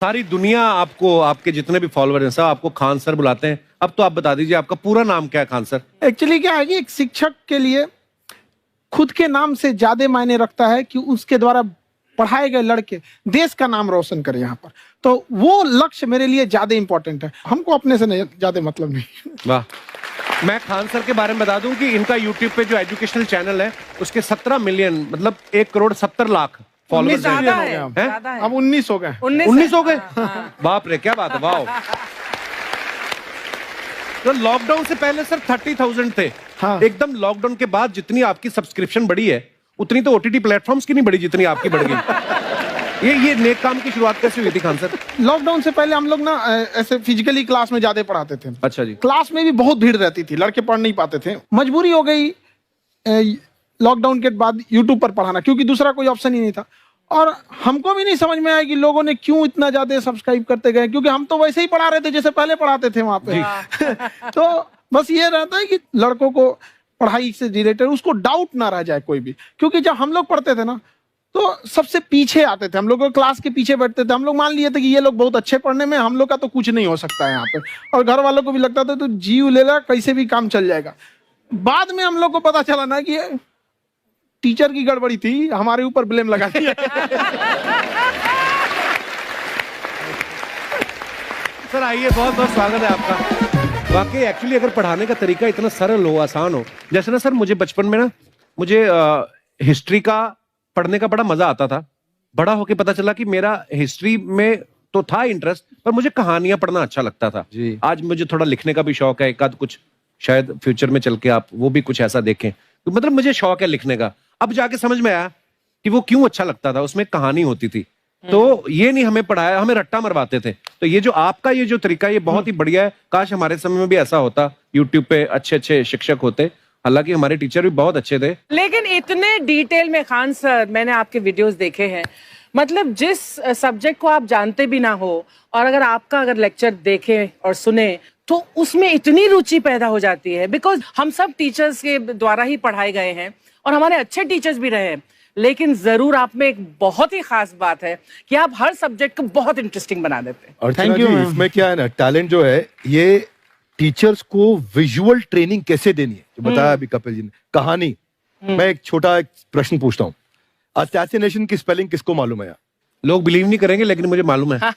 सारी दुनिया आपको, आपके जितने भी फॉलोअर हैं सब आपको खान सर बुलाते हैं। अब तो आप बता दीजिए आपका पूरा नाम क्या है खान सर? एक्चुअली क्या है कि एक शिक्षक के लिए खुद के नाम से ज्यादा मायने रखता है कि उसके द्वारा पढ़ाए गए लड़के देश का नाम रोशन करें यहाँ पर, तो वो लक्ष्य मेरे लिए ज्यादा इंपॉर्टेंट है। हमको अपने से नहीं ज्यादा मतलब नहीं। वाह। मैं खान सर के बारे में बता दूं कि इनका यूट्यूब पे जो एजुकेशनल चैनल है उसके 17 मिलियन मतलब 1,70,00,000 फॉलोअर्स ज्यादा है। अब 19 हो गए। 19 हो गए। बाप रे, क्या बात है, वाह। तो लॉकडाउन से पहले सर 30,000 थे। हाँ। एकदम लॉकडाउन के बाद जितनी आपकी सब्सक्रिप्शन बढ़ी है उतनी तो ओटीटी प्लेटफॉर्म्स की नहीं बढ़ी जितनी आपकी बढ़ गई। ये नेक काम की शुरुआत कैसे हुई थी खान सर? लॉकडाउन से पहले हम लोग ना ऐसे फिजिकली क्लास में ज्यादा पढ़ाते थे। अच्छा जी। क्लास में भी बहुत भीड़ रहती थी, लड़के पढ़ नहीं पाते थे। मजबूरी हो गई लॉकडाउन के बाद यूट्यूब पर पढ़ाना, क्योंकि दूसरा कोई ऑप्शन ही नहीं था। और हमको भी नहीं समझ में आया कि लोगों ने क्यों इतना ज्यादा सब्सक्राइब करते गए, क्योंकि हम तो वैसे ही पढ़ा रहे थे जैसे पहले पढ़ाते थे वहां पे। तो बस ये रहता है कि लड़कों को पढ़ाई से रिलेटेड उसको डाउट ना रह जाए कोई भी, क्योंकि जब हम लोग पढ़ते थे ना तो सबसे पीछे आते थे, हम लोग क्लास के पीछे बैठते थे। हम लोग मान लिए थे कि ये लोग बहुत अच्छे पढ़ने में, हम लोग का तो कुछ नहीं हो सकता है यहाँ पे। और घर वालों को भी लगता था तो जीव ले ला, कैसे भी काम चल जाएगा। बाद में हम लोग को पता चला ना कि टीचर की गड़बड़ी थी, हमारे ऊपर ब्लेम लगा दिया। सर आइए, बहुत बहुत स्वागत है आपका। वाकई एक्चुअली अगर पढ़ाने का तरीका इतना सरल हो, आसान हो, जैसे ना सर मुझे बचपन में ना मुझे हिस्ट्री का पढ़ने का बड़ा मजा आता था। बड़ा होके पता चला कि मेरा हिस्ट्री में तो था इंटरेस्ट, पर मुझे कहानियां पढ़ना अच्छा लगता था जी। आज मुझे थोड़ा लिखने का भी शौक है, एक आध कुछ शायद फ्यूचर में चल के आप वो भी कुछ ऐसा देखें, तो मतलब मुझे शौक है लिखने का। अब जाके समझ में आया कि वो क्यों अच्छा लगता था, उसमें कहानी होती थी। तो ये नहीं हमें पढ़ाया, हमें रट्टा मरवाते थे। तो ये जो आपका ये जो तरीका है ये बहुत ही बढ़िया है। काश हमारे समय में भी ऐसा होता, यूट्यूब पे अच्छे अच्छे शिक्षक होते। हालांकि हमारे टीचर भी बहुत अच्छे थे। लेकिन इतने डिटेल में खान सर, मैंने आपके वीडियोस देखे हैं, मतलब जिस सब्जेक्ट को आप जानते भी ना हो और अगर लेक्चर देखें और सुने तो उसमें इतनी रुचि पैदा हो जाती है। बिकॉज हम सब टीचर्स के द्वारा ही पढ़ाए गए हैं और हमारे अच्छे टीचर्स भी रहे हैं, लेकिन जरूर आप में एक बहुत ही खास बात है कि आप हर सब्जेक्ट को बहुत इंटरेस्टिंग बना देते हैं। और थैंक यू। इसमें क्या है ना, टैलेंट जो है ये टीचर्स को विजुअल ट्रेनिंग कैसे देनी है, जो बताया अभी कपिल जी ने। कहानी, मैं एक छोटा प्रश्न पूछता हूँ, असैसिनेशन की स्पेलिंग किसको मालूम है? लोग बिलीव नहीं करेंगे लेकिन मुझे मालूम है।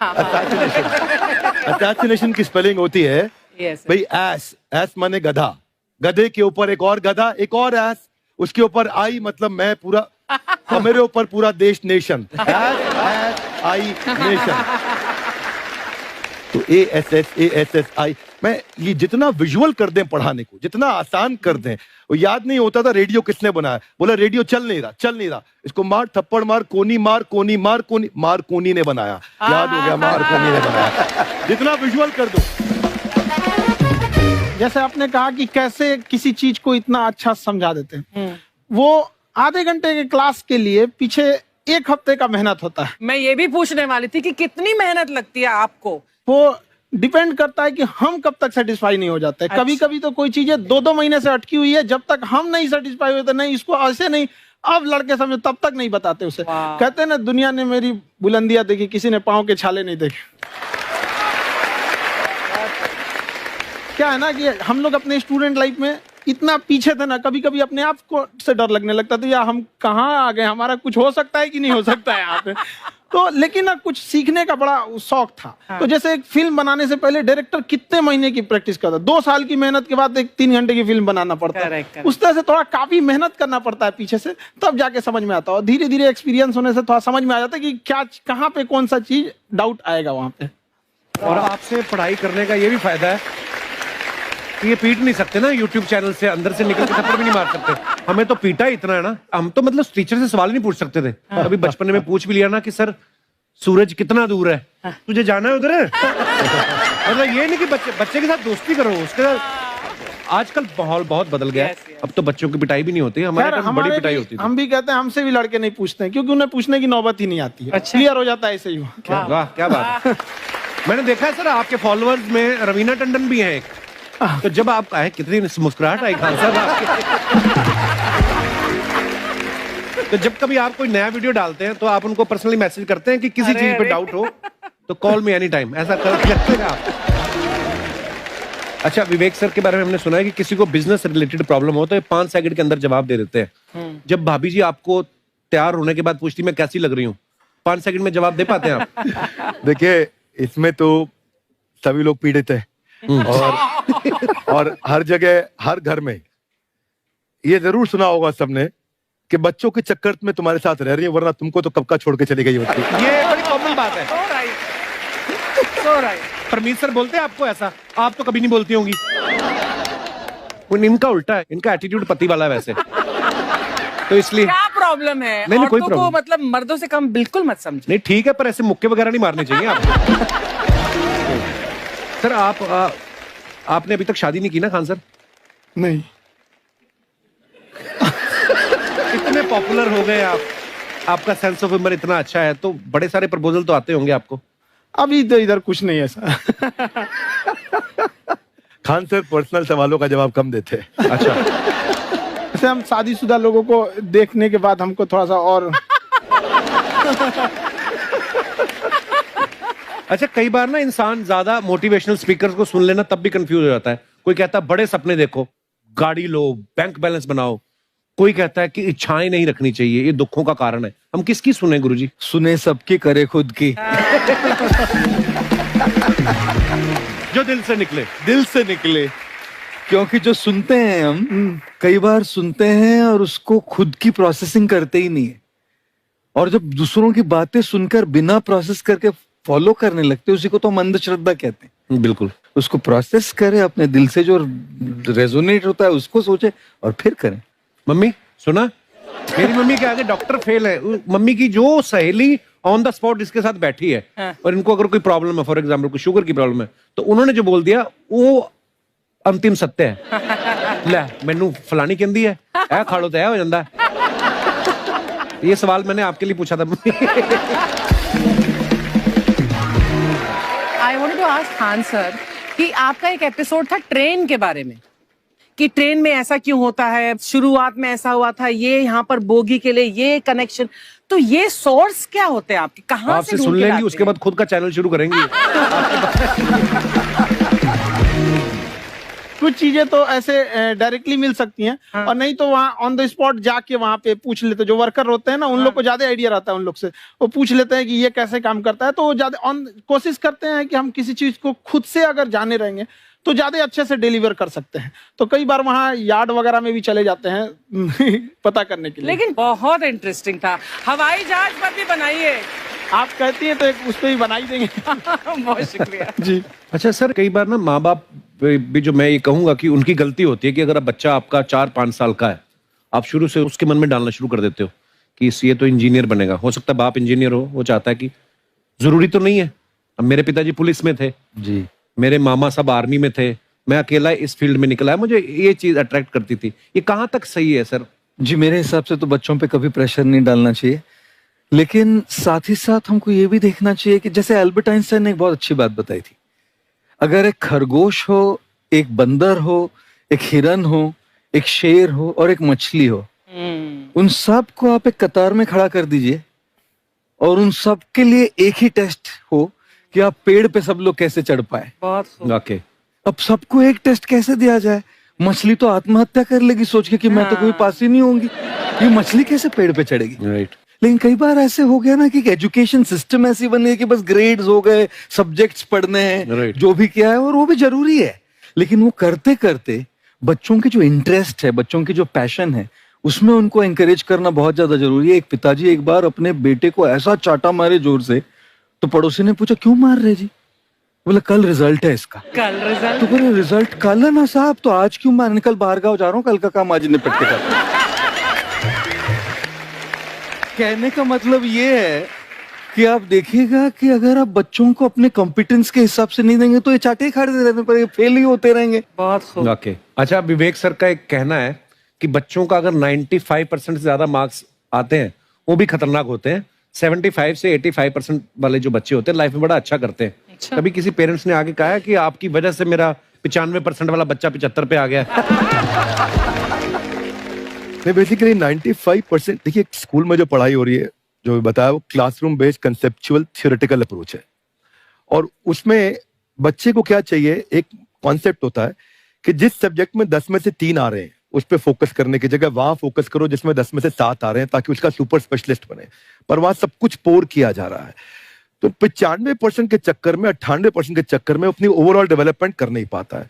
असैसिनेशन की स्पेलिंग होती है भाई एस माने गधा, गधे के ऊपर एक और गधा, एक और एस, उसके ऊपर आई मतलब मैं पूरा, तो मेरे ऊपर पूरा देश नेशन, आई नेशन। तो ASSASSI, मैं ये जितना विजुअल कर दें पढ़ाने को, जितना आसान कर दें। वो याद नहीं होता था रेडियो किसने बनाया, बोला रेडियो चल नहीं रहा, इसको मार थप्पड़ मार, कोनी मार, कोनी मार, कोनी मार, कोनी ने बनाया। याद हो गया, मार कोनी ने बनाया। जितना विजुअल कर दो। जैसे आपने कहा कि कैसे किसी चीज को इतना अच्छा समझा देते हैं, वो आधे घंटे के क्लास के लिए पीछे 1 हफ्ते का मेहनत होता है। मैं ये भी पूछने वाली थी कि कितनी मेहनत लगती है आपको। वो डिपेंड करता है कि हम कब तक सेटिस्फाई नहीं हो जाते। अच्छा। कभी कभी तो कोई चीजें 2-2 महीने से अटकी हुई है, जब तक हम नहीं सेटिस्फाई होते, नहीं इसको ऐसे नहीं, अब लड़के समझे तब तक नहीं बताते उसे। कहते हैं ना, दुनिया ने मेरी बुलंदियां देखी, किसी ने पांव के छाले नहीं देखे। क्या है ना कि हम लोग अपने स्टूडेंट लाइफ में इतना पीछे थे ना, कभी कभी अपने आप को से डर लगने लगता था, या हम कहाँ आ गए, हमारा कुछ हो सकता है कि नहीं हो सकता है यहाँ पे। तो लेकिन ना कुछ सीखने का बड़ा शौक था। हाँ। तो जैसे एक फिल्म बनाने से पहले डायरेक्टर कितने महीने की प्रैक्टिस करता है, 2 साल की मेहनत के बाद एक 3 घंटे की फिल्म बनाना पड़ता है। उस तरह से थोड़ा काफी मेहनत करना पड़ता है पीछे से, तब जाके समझ में आता है। और धीरे धीरे एक्सपीरियंस होने से थोड़ा समझ में आ जाता है कि क्या कहाँ पे कौन सा चीज डाउट आएगा वहां पे। और आपसे पढ़ाई करने का ये भी फायदा है, ये पीट नहीं सकते ना यूट्यूब चैनल से, अंदर से निकल के थप्पड़ भी नहीं मार सकते। हमें तो पीटा इतना है ना, हम तो मतलब टीचर से सवाल नहीं पूछ सकते थे। अभी बचपन में पूछ भी लिया ना कि सर सूरज कितना दूर है, तुझे जाना है उधर है। मतलब ये नहीं कि बच्चे के साथ दोस्ती करो, उसके साथ। आजकल माहौल बहुत बदल गया है, अब तो बच्चों की पिटाई भी नहीं होती, हमारे टाइम बड़ी पिटाई होती थी। हम भी कहते हैं, हमसे भी लड़के नहीं पूछते हैं, क्योंकि उन्हें पूछने की नौबत ही नहीं आती है। क्लियर हो जाता है ऐसे ही। वाह, क्या बात है। मैंने देखा है सर आपके फॉलोअर्स में रवीना टंडन भी है एक। तो जब आप आए, कितनी मुस्कुराहट आई खान साहब आपके। तो जब कभी आप कोई नया वीडियो डालते हैं तो आप उनको पर्सनली मैसेज करते हैं कि किसी चीज पे डाउट हो तो कॉल मी एनी टाइम, ऐसा करते हैं आप। अच्छा, विवेक सर के बारे में हमने सुना है कि किसी को बिजनेस रिलेटेड प्रॉब्लम हो तो ये 5 सेकंड के अंदर जवाब दे देते हैं। जब भाभी जी आपको तैयार होने के बाद पूछती मैं कैसी लग रही हूँ, 5 सेकंड में जवाब दे पाते हैं आप? देखिए, इसमें तो सभी लोग पीड़ित हैं और हर जगह, हर घर में ये जरूर सुना होगा सबने कि बच्चों के चक्कर में तुम्हारे साथ रह रही है, वरना तुमको तो कब का छोड़ के चली गई होती। ये बड़ी कॉमन बात है। So right. परमीत सर बोलते हैं आपको ऐसा? आप तो कभी नहीं बोलती होंगी। इनका उल्टा है, इनका एटीट्यूड पति वाला है वैसे, तो इसलिए। क्या प्रॉब्लम है? नहीं, कोई औरतों को प्रॉब्लम मतलब मर्दों से कम बिल्कुल मत समझो। नहीं, ठीक है, पर ऐसे मुक्के वगैरह नहीं मारने चाहिए आप। सर आपने अभी तक शादी नहीं की ना खान सर? नहीं। इतने पॉपुलर हो गए आप, आपका सेंस ऑफ ह्यूमर इतना अच्छा है, तो बड़े सारे प्रपोजल तो आते होंगे आपको। अभी तो इधर कुछ नहीं है सर। खान सर पर्सनल सवालों का जवाब कम देते हैं। अच्छा, जैसे हम शादीशुदा लोगों को देखने के बाद हमको थोड़ा सा और अच्छा, कई बार ना इंसान ज्यादा मोटिवेशनल स्पीकर्स को सुन लेना तब भी कंफ्यूज हो जाता है। कोई कहता है बड़े सपने देखो, गाड़ी लो, बैंक बैलेंस बनाओ। कोई कहता है कि इच्छाएं नहीं रखनी चाहिए, ये दुखों का कारण है। हम किसकी सुने गुरुजी? सुने सबकी, करे खुद की। जो दिल से निकले। दिल से निकले, क्योंकि जो सुनते हैं हम कई बार सुनते हैं और उसको खुद की प्रोसेसिंग करते ही नहीं है, और जब दूसरों की बातें सुनकर बिना प्रोसेस करके फॉलो करने लगते हैं, उसी को तो हम अंधश्रद्धा कहते हैं। बिल्कुल। उसको प्रोसेस करें, अपने दिल से जो रेजोनेट होता है उसको सोचे और फिर करें। मम्मी सुना, मेरी मम्मी के आगे डॉक्टर फेल है। मम्मी की जो सहेली ऑन द स्पॉट इसके साथ बैठी है, और इनको अगर कोई प्रॉब्लम है, फॉर एग्जाम्पल कोई शुगर की प्रॉब्लम है, तो उन्होंने जो बोल दिया वो अंतिम सत्य है। ले मैनू फलानी कहती है, ऐ खाड़ो तो ऐ हो जाता है। ये सवाल मैंने आपके लिए पूछा था। I wanted to ask Khan sir कि आपका एक एपिसोड था ट्रेन के बारे में, कि ट्रेन में ऐसा क्यों होता है, शुरुआत में ऐसा हुआ था, ये यहाँ पर बोगी के लिए ये कनेक्शन, तो ये सोर्स क्या होते हैं आपके, कहाँ से आपसे ढूंढ सुन के लेंगी, लाते उसके हैं? बाद खुद का चैनल शुरू करेंगी। कुछ चीजें तो ऐसे डायरेक्टली मिल सकती हैं, और नहीं तो वहाँ ऑन द स्पॉट जाके वहाँ पे पूछ लेते। जो वर्कर होते हैं ना, उन लोग को ज्यादा आइडिया रहता है, उन लोग से वो पूछ लेते हैं कि ये कैसे काम करता है, तो ज्यादा कोशिश करते हैं कि हम किसी चीज को खुद से अगर जाने रहेंगे तो ज्यादा अच्छे से डिलीवर कर सकते हैं। तो कई बार वहाँ यार्ड वगैरह में भी चले जाते हैं पता करने के लिए। लेकिन बहुत इंटरेस्टिंग था। हवाई जहाज पर भी बनाइए। आप कहती हैं तो एक उस पर ही बना ही देंगे। बहुत शुक्रिया जी। अच्छा सर, कई बार ना माँ बाप भी, जो मैं ये कहूंगा कि उनकी गलती होती है कि अगर बच्चा आपका 4-5 साल का है, आप शुरू से उसके मन में डालना शुरू कर देते हो कि ये तो इंजीनियर बनेगा। हो सकता है बाप इंजीनियर हो, वो चाहता है कि जरूरी तो नहीं है। अब मेरे पिताजी पुलिस में थे जी, मेरे मामा सब आर्मी में थे, मैं अकेला इस फील्ड में निकला है, मुझे ये चीज अट्रैक्ट करती थी। ये कहाँ तक सही है सर? जी मेरे हिसाब से तो बच्चों पे कभी प्रेशर नहीं डालना चाहिए, लेकिन साथ ही साथ हमको ये भी देखना चाहिए कि जैसे एल्बर्ट आइंस्टाइन ने एक बहुत अच्छी बात बताई थी, अगर एक खरगोश हो, एक बंदर हो, एक हिरन हो, एक शेर हो और एक मछली हो, उन सब को आप एक कतार में खड़ा कर दीजिए और उन सब के लिए एक ही टेस्ट हो कि आप पेड़ पे सब लोग कैसे चढ़ पाए। बहुत खूब। ओके, अब सबको एक टेस्ट कैसे दिया जाए? मछली तो आत्महत्या कर लेगी सोच के कि मैं तो कोई पास ही नहीं होंगी, ये मछली कैसे पेड़ पे चढ़ेगी? राइट। लेकिन कई बार ऐसे हो गया ना कि एजुकेशन सिस्टम ऐसी बन गई कि बस ग्रेड्स हो गए, सब्जेक्ट्स पढ़ने हैं, Right. जो भी किया है और वो भी जरूरी है, लेकिन वो करते करते बच्चों के जो इंटरेस्ट है, बच्चों की जो पैशन है, उसमें उनको एंकरेज करना बहुत ज्यादा जरूरी है। एक पिताजी एक बार अपने बेटे को ऐसा चाटा मारे जोर से, तो पड़ोसी ने पूछा क्यों मार रहे जी? बोला कल रिजल्ट है इसका। कल रिजल्ट? तो बोले रिजल्ट कल है ना साहब, तो आज क्यों मारने? कल बाहर गाँव जा रहा हूँ, कल का काम आज निपट के कर। कहने का मतलब ये है कि आप देखिएगा कि अगर आप बच्चों को अपने कॉम्पिटेंस के हिसाब से नहीं देंगे तो ये चाटे खा रहने पर फेल ही होते रहेंगे। बहुत खूब। ओके। अच्छा, विवेक सर का एक कहना है कि बच्चों का अगर 95% से ज्यादा मार्क्स आते हैं वो भी खतरनाक होते हैं। 75 से 85% वाले जो बच्चे होते हैं लाइफ में बड़ा अच्छा करते हैं। अच्छा। कभी किसी पेरेंट्स ने आगे कहा है कि आपकी वजह से मेरा 95% वाला बच्चा 75 पे आ गया? नहीं, बेसिकली 95%, देखिए स्कूल में जो पढ़ाई हो रही है, जो बताया, वो classroom based conceptual theoretical approach है। और उसमें बच्चे को क्या चाहिए, एक कॉन्सेप्ट होता है कि जिस सब्जेक्ट में 10 में से 3 आ रहे हैं उस पर फोकस करने की जगह वहां फोकस करो जिसमें 10 में से 7 आ रहे हैं, ताकि उसका सुपर स्पेशलिस्ट बने। पर वहां सब कुछ पोर किया जा रहा है, तो 95% के चक्कर में, 98% के चक्कर में अपनी ओवरऑल डेवलपमेंट कर नहीं पाता है।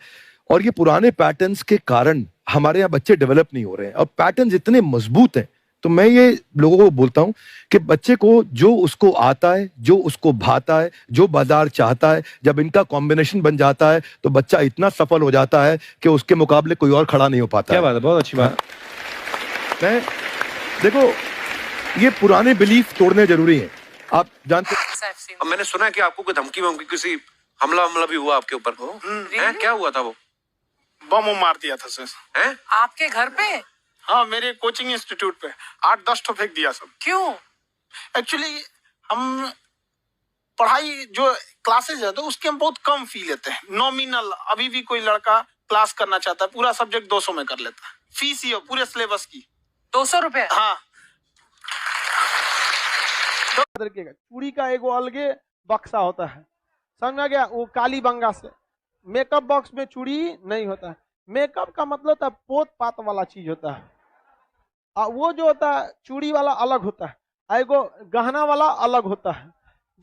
और ये पुराने पैटर्न्स के कारण हमारे यहाँ बच्चे डेवलप नहीं हो रहे हैं, और पैटर्न्स इतने मजबूत हैं। तो मैं ये लोगों को बोलता हूं कि बच्चे को जो उसको आता है, जो उसको भाता है, जो बाजार चाहता है, जब इनका कॉम्बिनेशन बन जाता है तो बच्चा इतना सफल हो जाता है कि उसके मुकाबले कोई और खड़ा नहीं हो पाता। क्या बात है, बहुत अच्छी बात। मैं देखो, ये पुराने बिलीफ तोड़ने जरूरी हैं। आप जानते अब मैंने सुना है कि आपको कोई धमकी वमकी, किसी हमला भी हुआ आपके ऊपर, क्या हुआ था? वो बम मार दिया था सर। हैं? आपके घर पे? हाँ, मेरे कोचिंग इंस्टीट्यूट पे 8-10 ठो फेंक दिया सब। क्यों? एक्चुअली हम पढ़ाई जो क्लासेज है तो उसके हम बहुत कम फी लेते हैं, नॉमिनल। अभी भी कोई लड़का क्लास करना चाहता है, पूरा सब्जेक्ट 200 में कर लेता है, फीस ही हो पूरे सिलेबस की 200 रुपए। हाँ। चूड़ी का एगो अलगे बक्सा होता है, समझ में आ गया? वो काली बंगा से मेकअप बॉक्स में चूड़ी नहीं होता है। मेकअप का मतलब होता है पोत पात वाला चीज होता है, वो जो होता है चूड़ी वाला अलग होता है, एगो गहना वाला अलग होता है।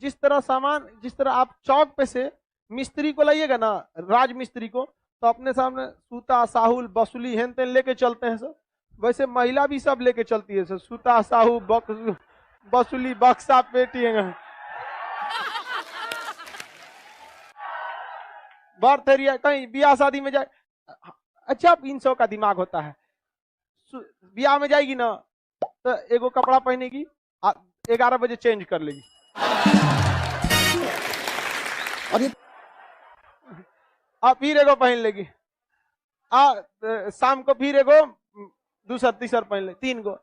जिस तरह सामान, जिस तरह आप चौक पे से मिस्त्री को लाइएगा ना, राज मिस्त्री को, तो अपने सामने सूता, साहुल, बसुली हेन तेन लेके चलते हैं सर, वैसे महिला भी सब लेके चलती है सर, सूता, साहू, बसुली, बक्सा, पेटी, बर्थरिया, कहीं ब्याह शादी में जाए। अच्छा, 300 का दिमाग होता है, ब्याह में जाएगी ना तो एगो कपड़ा पहनेगी, 11 बजे चेंज कर लेगी, और ये फिर एगो पहन लेगी, शाम को फिर एगो दूसरा तीसरा पहन ले, 3 गो।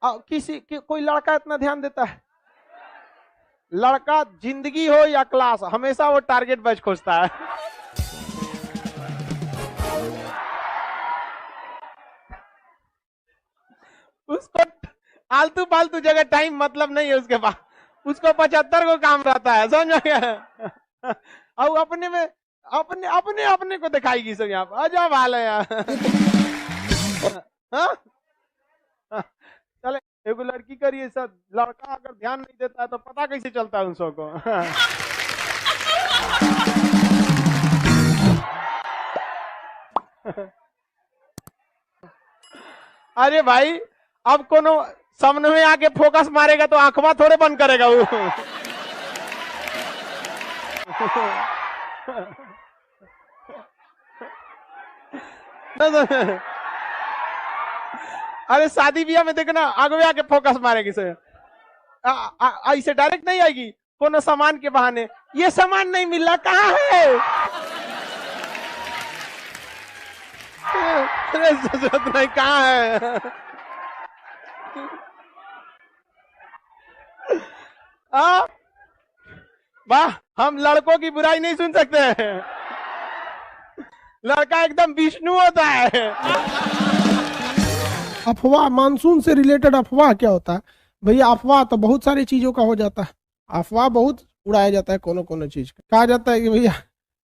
कोई लड़का इतना ध्यान देता है? लड़का जिंदगी हो या क्लास, हमेशा वो टारगेट बैच खोजता है। उसको आलतू फालतू जगह टाइम मतलब नहीं है उसके पास, उसको 75 को काम रहता है, समझ गया? और अपने में अपने को दिखाएगी सब यहाँ पर, अजब हाल है यार। चले, एगो लड़की करिए सब, लड़का अगर ध्यान नहीं देता है तो पता कैसे चलता है उन सबको? अरे भाई, अब कोनो सामने में आके फोकस मारेगा तो आंखवा थोड़े बंद करेगा वो। अरे शादी ब्याह में देखना, आगे आके फोकस मारेगी सर, ऐसे डायरेक्ट नहीं आएगी, कोनो सामान के बहाने, ये सामान नहीं मिल रहा, कहाँ है? जरूरत नहीं, कहाँ है? वाह, हम लड़कों की बुराई नहीं सुन सकते हैं, लड़का एकदम विष्णु होता है। अफवाह, मानसून से रिलेटेड अफवाह क्या होता है भैया? अफवाह तो बहुत सारी चीजों का हो जाता है, अफवाह बहुत उड़ाया जाता है, कोनो चीज का। कहा जाता है कि भैया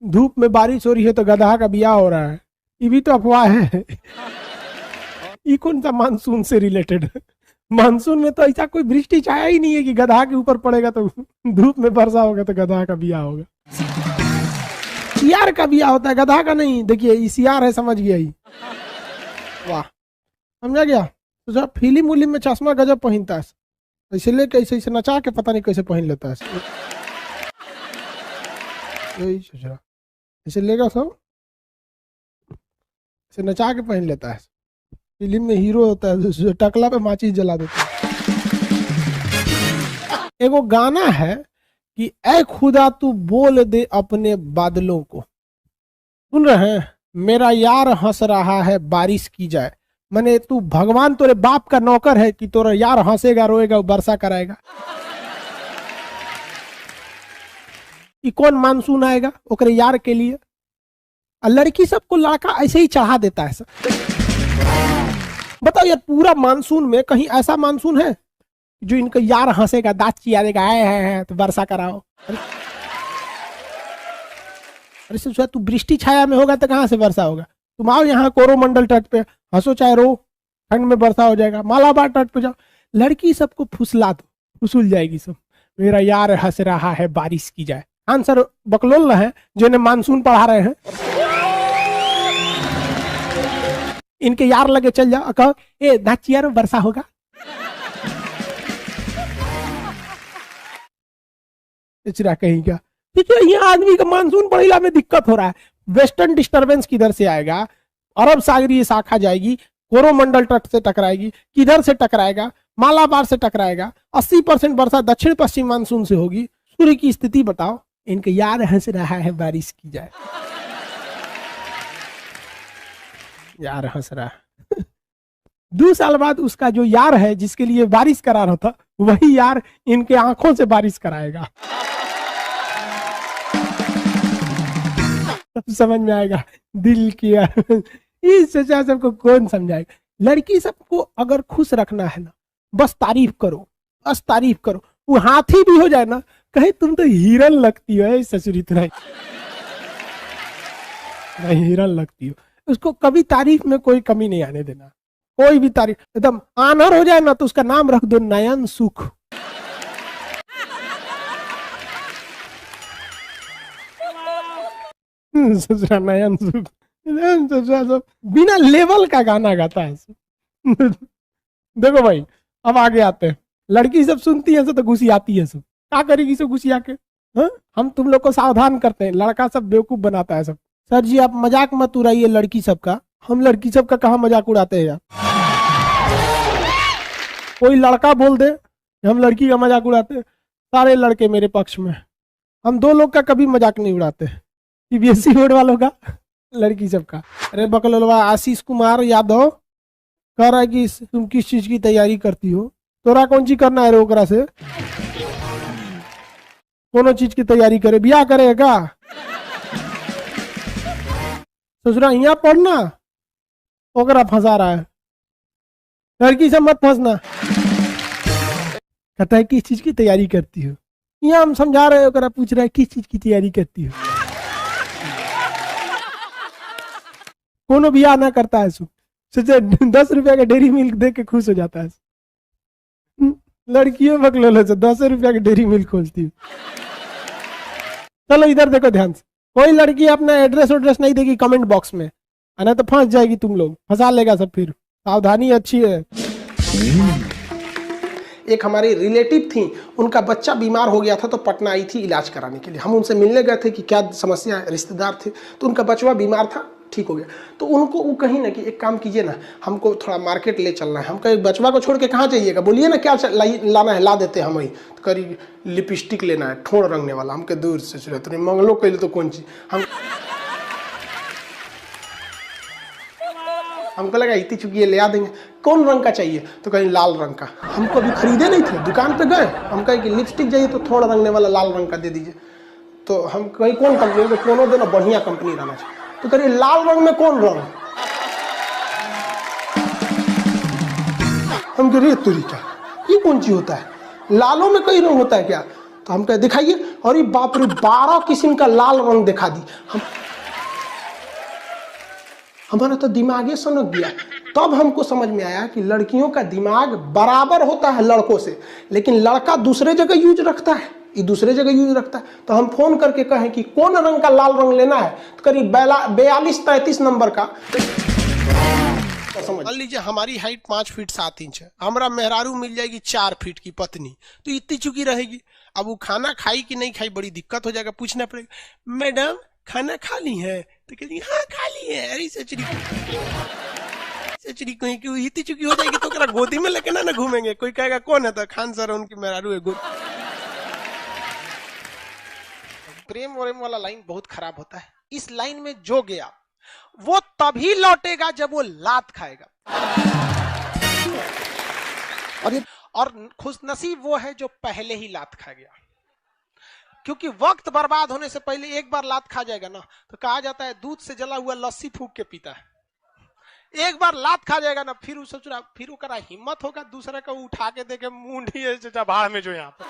धूप में बारिश हो रही है तो गधा का ब्याह हो रहा है, ये भी तो अफवाह है। ये कौन सा मानसून से रिलेटेड है? मानसून में तो ऐसा कोई वृष्टि छाया ही नहीं है कि गधा के ऊपर पड़ेगा तो धूप में वर्षा होगा तो गधा का ब्याह होगा। सियार का ब्याह होता है, गधा का नहीं। देखिए सियार है, समझ गया ही, वाह, समझा गया? तो जब फिल्म उलिम में चश्मा गजब पहनता है, ऐसे लेके ऐसे नचा के पता नहीं कैसे पहन लेता है, यही सोच रहा, ऐसे लेगा सब ऐसे नचा के पहन लेता है। फिल्म में हीरो होता है, टकला पे माचिस जला देता है। एगो गाना है कि ऐ खुदा तू बोल दे अपने बादलों को, सुन रहे हैं? मेरा यार हंस रहा है बारिश की जाए, माने तू भगवान तोरे बाप का नौकर है कि तोरा यार हंसेगा, रोएगा, वर्षा कराएगा। ये कौन मानसून आएगा ओकरे यार के लिए? लड़की सबको लड़का ऐसे ही चढ़ा देता है सब। बताओ यार, पूरा मानसून में कहीं ऐसा मानसून है जो इनका यार हंसेगा, दांत चिया देगा, है तो वर्षा कराओ? अरे सोचा तू वृष्टि छाया में होगा तो कहाँ से वर्षा होगा। तुम आओ यहाँ कोरोमंडल तट पे, हंसो चाहे रो, ठंड में वर्षा हो जाएगा। मालाबार तट पे जाओ, लड़की सबको फुसला दो, फुसूल जाएगी सब। मेरा यार हंस रहा है बारिश की जाए। आंसर बकलोल है जो इन्हें मानसून पढ़ा रहे हैं। इनके यार लगे चल जाओ, कहो ए नाचिया रो वर्षा होगा। इचरा कहीं क्या यहाँ आदमी का मानसून पढ़िला में दिक्कत हो रहा है। वेस्टर्न डिस्टरबेंस किधर से आएगा, अरब सागरीय शाखा जाएगी, कोरोमंडल तट से टकराएगी, किधर से टकराएगा, मालाबार से टकराएगा। 80% वर्षा दक्षिण पश्चिम मानसून से होगी। सूर्य की स्थिति बताओ। इनके यार हंस रहा है बारिश की जाए। यार हंस रहा है। 2 साल बाद उसका जो यार है जिसके लिए बारिश करा रहा था, वही यार इनके आंखों से बारिश कराएगा। समझ में आएगा दिल की। इस सोचा सबको कौन समझाएगा। लड़की सबको अगर खुश रखना है ना, बस तारीफ करो, बस तारीफ करो। वो हाथी भी हो जाए ना, कहे तुम तो हिरन लगती हो ससुरी तरह, हिरन लगती हो। उसको कभी तारीफ में कोई कमी नहीं आने देना। कोई भी तारीफ, एकदम आनर हो जाए ना तो उसका नाम रख दो नयन सुख। ससुरा नयन सुख, ससुरा सब बिना लेवल का गाना गाता है। देखो भाई, अब आगे आते हैं। लड़की सब सुनती है तो घुसी आती है सब। क्या करेगी सब घुसी आके? हम तुम लोग को सावधान करते हैं, लड़का सब बेवकूफ बनाता है सब। सर जी आप मजाक मत उड़ाइए लड़की सबका। हम लड़की सबका कहाँ मजाक उड़ाते हैं यार। कोई लड़का बोल दे हम लड़की का मजाक उड़ाते हैं, सारे लड़के मेरे पक्ष में। हम 2 लोग का कभी मजाक नहीं उड़ाते, सीबीएसई बोर्ड वालों का, लड़की सबका। अरे बकलोलवा आशीष कुमार यादव कह रहा है कि तुम किस चीज की तैयारी करती हो। तोरा कौन चीज करना है रे ओकरा से? कोनो चीज की तैयारी करे, बियाह करेगा? ससुरा यहाँ पढ़ना, ओकरा फंसा रहा है। लड़की से मत फंसना। कहता है किस चीज की तैयारी करती हो। यहाँ हम समझा रहे हो, ओकरा पूछ रहा है किस चीज की तैयारी करती हो। कोनो बियाह ना करता है सोचे 10 रुपया का डेरी मिल्क दे के खुश हो जाता है। लड़कियों बकलोल से 10 रुपया का डेरी मिल्क खोलती हूँ। चलो इधर देखो ध्यान से। कोई लड़की अपना एड्रेस नहीं देगी कमेंट बॉक्स में, ना तो फंस जाएगी। तुम लोग फंसा लेगा सब। फिर सावधानी अच्छी है। एक हमारी रिलेटिव थी, उनका बच्चा बीमार हो गया था तो पटना आई थी इलाज कराने के लिए। हम उनसे मिलने गए थे कि क्या समस्या है, रिश्तेदार थे। तो उनका बचवा बीमार था, ठीक हो गया। तो उनको वो कहीं ना कि एक काम कीजिए ना, हमको थोड़ा मार्केट ले चलना है। हम कहीं बचवा को छोड़ के कहाँ जाइएगा, बोलिए ना क्या लाना है, ला देते हैं हम वही। तो करी लिपस्टिक लेना है, ठोड़ रंगने वाला। हमके दूर से चले तो मंगलो कैले तो कौन चीज। हमको लगा इतनी चुकी ये ले आ देंगे। कौन रंग का चाहिए, तो कहीं लाल रंग का। हमको अभी खरीदे नहीं थे, दुकान पे गए। हम कहे कि लिपस्टिक चाहिए तो थोड़ा रंगने वाला लाल रंग का दे दीजिए। तो हम कहीं कौन कंपनी, तो कोनो देना बढ़िया कंपनी रहना चाहिए। तो करिए लाल रंग में कौन रंग। हम कह रहे तुरी क्या, ये कौन चीज होता है, लालों में कई रंग होता है क्या? तो हम कहे दिखाइए। और ये बाप रे 12 किस्म का लाल रंग दिखा दी। हमारा तो दिमाग सनक गया। तब हमको समझ में आया कि लड़कियों का दिमाग बराबर होता है लड़कों से, लेकिन लड़का दूसरे जगह यूज रखता है, ये दूसरे जगह यूज रखता है। तो हम फोन करके कहें कि कौन रंग का लाल रंग लेना है, तो करीब 42-33 नंबर का। मान लीजिए हमारी हाइट 5 फीट 7 इंच है, हमारा मेहरारू मिल जाएगी 4 फीट की पत्नी, तो इतनी चुकी रहेगी। अब वो खाना खाई कि नहीं खाई बड़ी दिक्कत हो जाएगा। पूछना पड़ेगा मैडम खाना खा ली है, तो कहेगी हाँ खा ली है। अरे सचरी कहीं की इतनी चुकी हो जाएगी तो क्या गोदी में लेके ना घूमेंगे। कोई कहेगा कौन है, तो खान सर उनकी मेहरारू है। प्रेम व्रेम वाला लाइन बहुत खराब होता है। इस लाइन में जो गया वो तभी लौटेगा जब वो लात खाएगा। और खुशनसीब वो है जो पहले ही लात खा गया, क्योंकि वक्त बर्बाद होने से पहले एक बार लात खा जाएगा ना, तो कहा जाता है दूध से जला हुआ लस्सी फूंक के पीता है। एक बार लात खा जाएगा ना, फिर वो सोच रहा, फिर वो करा हिम्मत होगा दूसरे को उठा के देखे मुंडी भाड़ में जो यहाँ पर।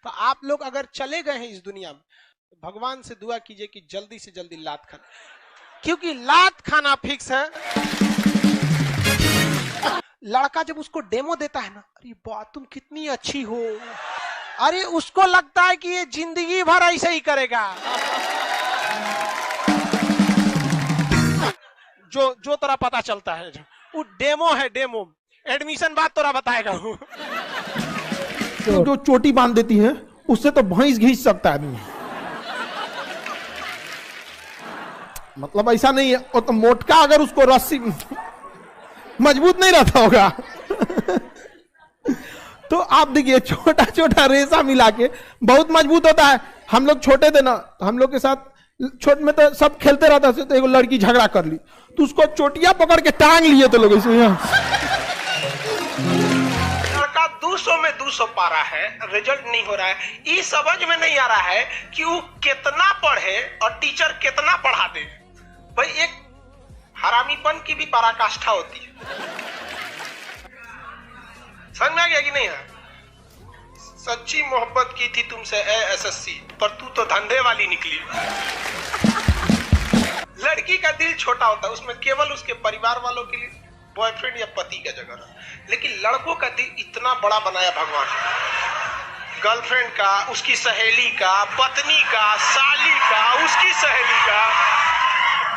तो आप लोग अगर चले गए हैं इस दुनिया में, भगवान से दुआ कीजिए कि जल्दी से जल्दी लात खाना, क्योंकि लात खाना फिक्स है। लड़का जब उसको डेमो देता है ना, अरे वाह तुम कितनी अच्छी हो, अरे उसको लगता है कि ये जिंदगी भर ऐसे ही करेगा। जो तोरा पता चलता है वो डेमो है, डेमो, एडमिशन बाद तोरा बताएगा वो। जो चोटी बांध देती है उससे तो भैंस घींच सकता है आदमी। मतलब ऐसा नहीं है, वो तो मोटका अगर उसको रस्सी मजबूत नहीं रहता होगा। तो आप देखिए छोटा छोटा रेशा मिला के बहुत मजबूत होता है। हम लोग छोटे थे ना, हम लोग के साथ छोट में तो सब खेलते रहता था, तो एक लड़की झगड़ा कर ली तो उसको चोटियां पकड़ के टांग लिए थे लोग ऐसे। लड़का 200 में 200 पा रहा है, रिजल्ट नहीं हो रहा है, ये समझ में नहीं आ रहा है कि वो कितना पढ़े और टीचर कितना पढ़ा दे। भाई एक हरामीपन की भी पराकाष्ठा होती है, समझ में आ गया कि नहीं है? सच्ची मोहब्बत की थी तुमसे एसएससी, पर तू तो धंधे वाली निकली। लड़की का दिल छोटा होता है, उसमें केवल उसके परिवार वालों के लिए बॉयफ्रेंड या पति का जगह है, लेकिन लड़कों का दिल इतना बड़ा बनाया भगवान, गर्लफ्रेंड का, उसकी सहेली का, पत्नी का, साली का, उसकी सहेली का।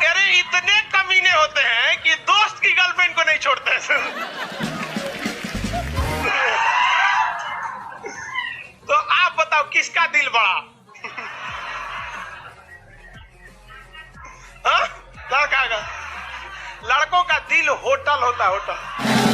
अरे इतने कमीने होते हैं कि दोस्त की गर्लफ्रेंड को नहीं छोड़ते। तो आप बताओ किसका दिल बड़ा? हाँ? लड़का का, लड़कों का दिल होटल होता है, होटल।